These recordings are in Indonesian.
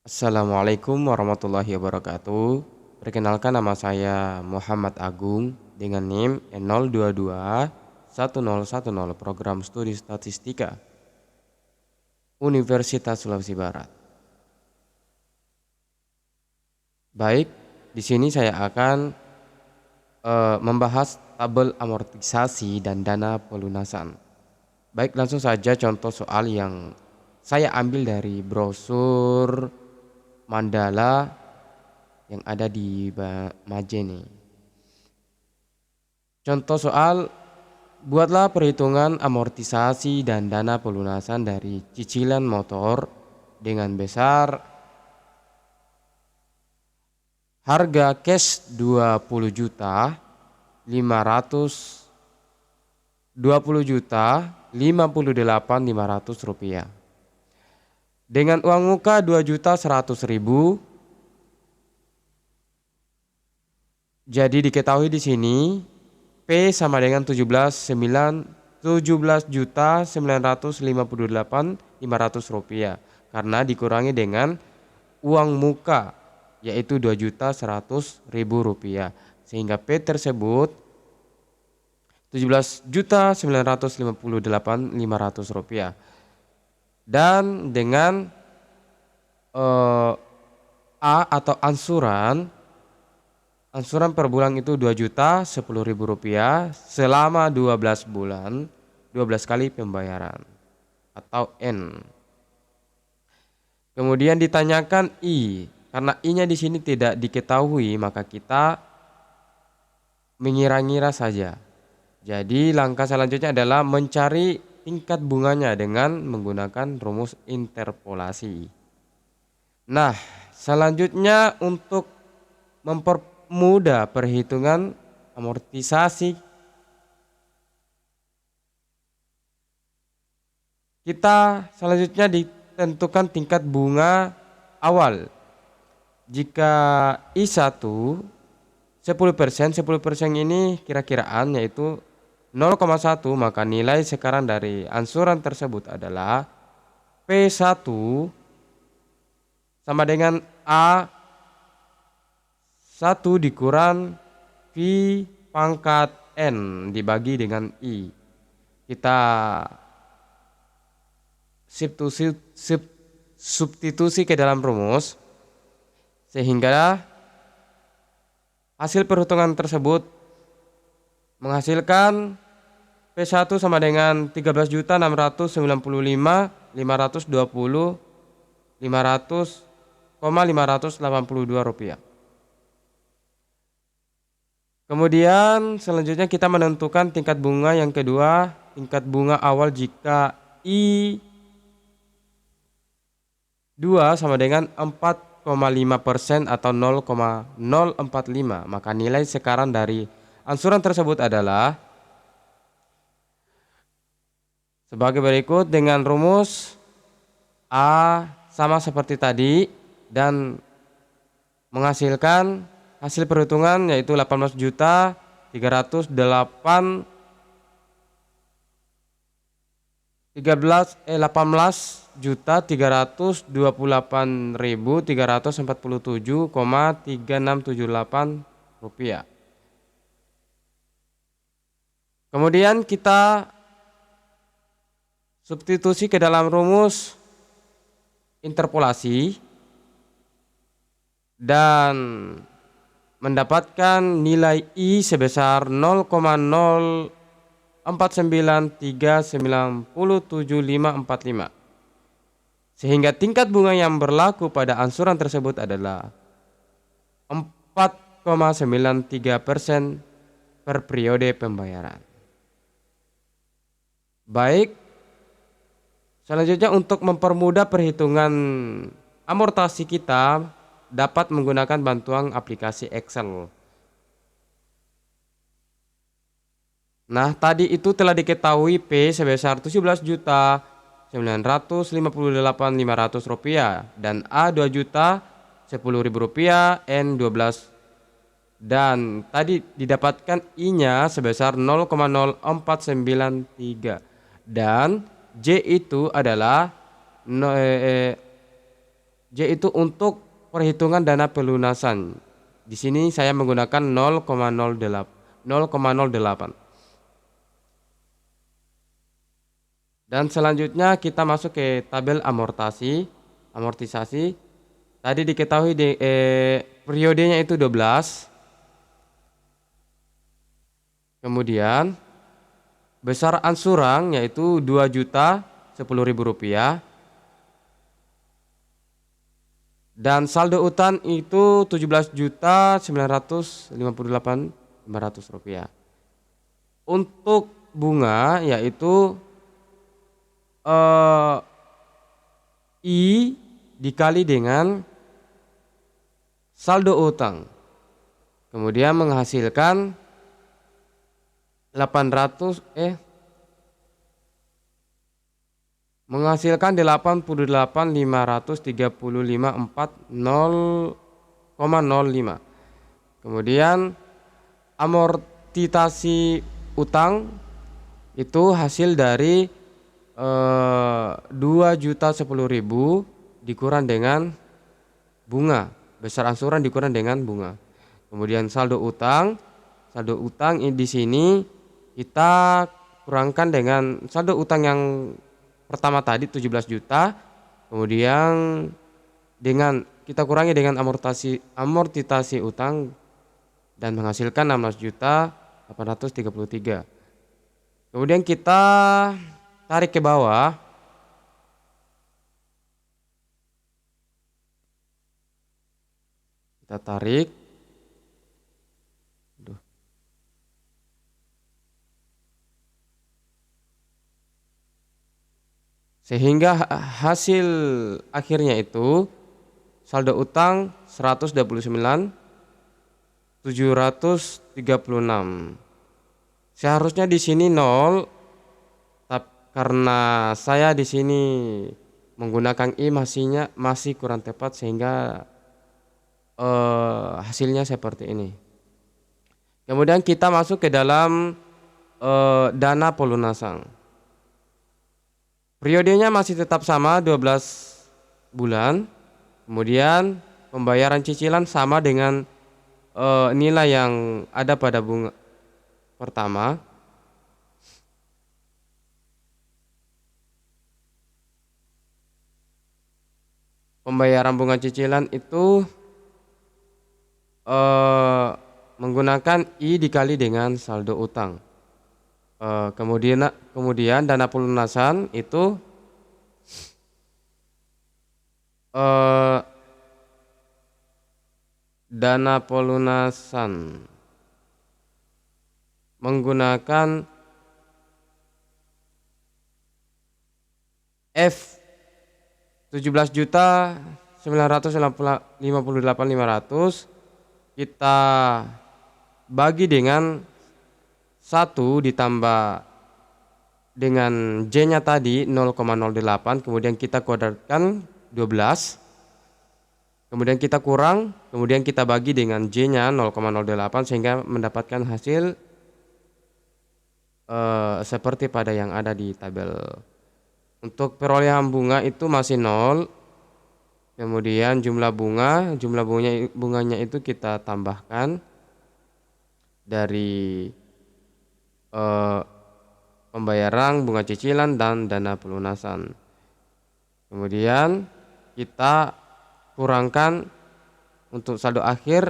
Assalamualaikum warahmatullahi wabarakatuh. Perkenalkan nama saya Muhammad Agung dengan NIM 0221010 Program Studi Statistika Universitas Sulawesi Barat. Baik, di sini saya akan membahas tabel amortisasi dan dana pelunasan. Baik, langsung saja contoh soal yang saya ambil dari brosur Mandala yang ada di Majene. Contoh soal, buatlah perhitungan amortisasi dan dana pelunasan dari cicilan motor dengan besar harga cash 20 juta 500 20 juta 58.500 rupiah. Dengan uang muka 2.100.000. Jadi diketahui di sini P sama dengan 17 juta 958.500 rupiah karena dikurangi dengan uang muka yaitu 2.100.000 rupiah, sehingga P tersebut 17.958.500 rupiah. Dan dengan A atau ansuran per bulan itu 2.010.000 rupiah selama 12 bulan, 12 kali pembayaran atau N. Kemudian ditanyakan I, karena I-nya di sini tidak diketahui maka kita mengira-ngira saja. Jadi langkah selanjutnya adalah mencari tingkat bunganya dengan menggunakan rumus interpolasi. Nah, selanjutnya untuk mempermudah perhitungan amortisasi, kita selanjutnya ditentukan tingkat bunga awal. Jika I1 10%, 10% ini kira-kiraan yaitu 0,1, maka nilai sekarang dari ansuran tersebut adalah P1 sama dengan A1 dikurang V pangkat N dibagi dengan I. Kita substitusi ke dalam rumus sehingga hasil perhitungan tersebut menghasilkan P1 sama dengan 13.695.520.582 rupiah. Kemudian selanjutnya kita menentukan tingkat bunga yang kedua, tingkat bunga awal jika I2 sama dengan 4,5% atau 0,045, maka nilai sekarang dari ansuran tersebut adalah sebagai berikut dengan rumus A sama seperti tadi dan menghasilkan hasil perhitungan yaitu 18 juta 308 juta 328.347,3678 rupiah. Kemudian kita substitusi ke dalam rumus interpolasi dan mendapatkan nilai I sebesar 0,049397.545, sehingga tingkat bunga yang berlaku pada ansuran tersebut adalah 4,93% per periode pembayaran. Baik, selanjutnya untuk mempermudah perhitungan amortisasi kita dapat menggunakan bantuan aplikasi Excel. Nah, tadi itu telah diketahui P sebesar 17.958.500 rupiah dan A 2.010.000 rupiah, N 12, dan tadi didapatkan I-nya sebesar 0,0493 dan J itu adalah J itu untuk perhitungan dana pelunasan. Di sini saya menggunakan 0,08. Dan selanjutnya kita masuk ke tabel amortisasi. Tadi diketahui periodenya itu 12. Kemudian besar angsuran yaitu 2.010.000 rupiah. Dan saldo utang itu 17.958.500 rupiah. Untuk bunga yaitu I dikali dengan saldo utang. Kemudian menghasilkan 88.535.40,05. Kemudian amortisasi utang itu hasil dari 2.010.000 dikurang dengan bunga. Besar angsuran dikurang dengan bunga. Kemudian saldo utang di sini kita kurangkan dengan saldo utang yang pertama tadi 17 juta. Kemudian kita kurangi dengan amortisasi utang dan menghasilkan 16.833. Kemudian kita tarik ke bawah. Kita tarik. Sehingga hasil akhirnya itu saldo utang 129.736. Seharusnya di sini 0, tapi karena saya di sini menggunakan I masih kurang tepat sehingga hasilnya seperti ini. Kemudian kita masuk ke dalam dana pelunasan. Periodenya masih tetap sama 12 bulan. Kemudian pembayaran cicilan sama dengan nilai yang ada pada bunga pertama. Pembayaran bunga cicilan itu menggunakan I dikali dengan saldo utang. Kemudian dana pelunasan itu menggunakan F 17.958.500 kita bagi dengan 1 ditambah dengan J-nya tadi 0,08, kemudian kita kuadratkan 12, kemudian kita kurang, kemudian kita bagi dengan J-nya 0,08 sehingga mendapatkan hasil seperti pada yang ada di tabel. Untuk perolehan bunga itu masih 0. Kemudian bunganya itu kita tambahkan dari pembayaran bunga cicilan dan dana pelunasan. Kemudian kita kurangkan untuk saldo akhir,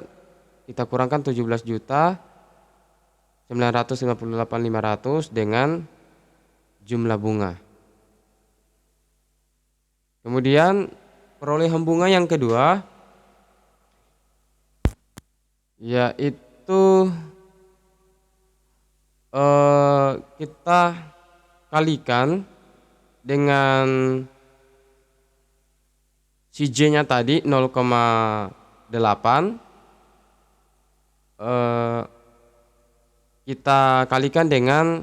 kita kurangkan 17.958.500 dengan jumlah bunga. Kemudian perolehan bunga yang kedua yaitu kita kalikan dengan si J-nya tadi 0,8, kita kalikan dengan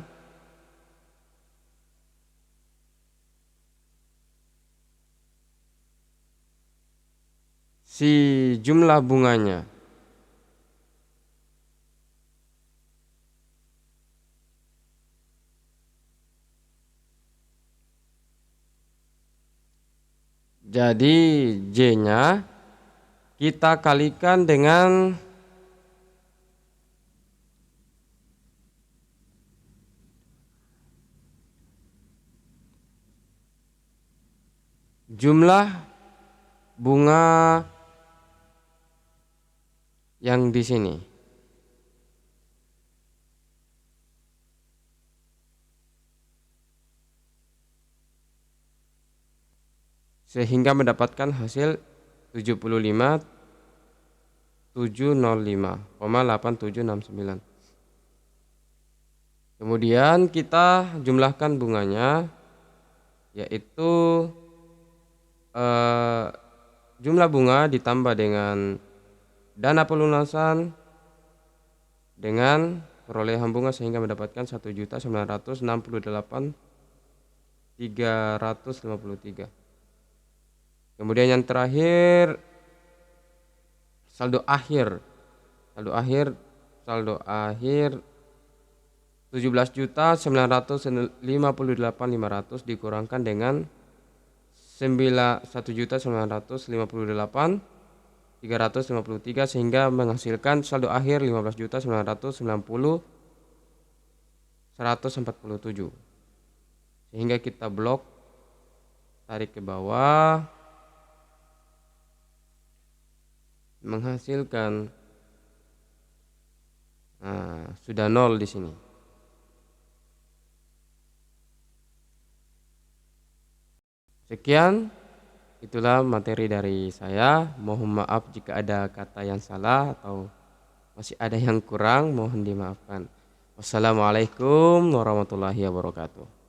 si jumlah bunganya. Jadi J-nya kita kalikan dengan jumlah bunga yang di sini. Sehingga mendapatkan hasil 75.705,8769. Kemudian kita jumlahkan bunganya, yaitu jumlah bunga ditambah dengan dana pelunasan dengan perolehan bunga sehingga mendapatkan 1.968.353. Kemudian yang terakhir saldo akhir 17.958.500 dikurangkan dengan 1.958.353 sehingga menghasilkan saldo akhir 15.990.147. Sehingga kita blok, tarik ke bawah, menghasilkan sudah 0 di sini. Sekian, itulah materi dari saya. Mohon maaf jika ada kata yang salah atau masih ada yang kurang, mohon dimaafkan. Wassalamualaikum warahmatullahi wabarakatuh.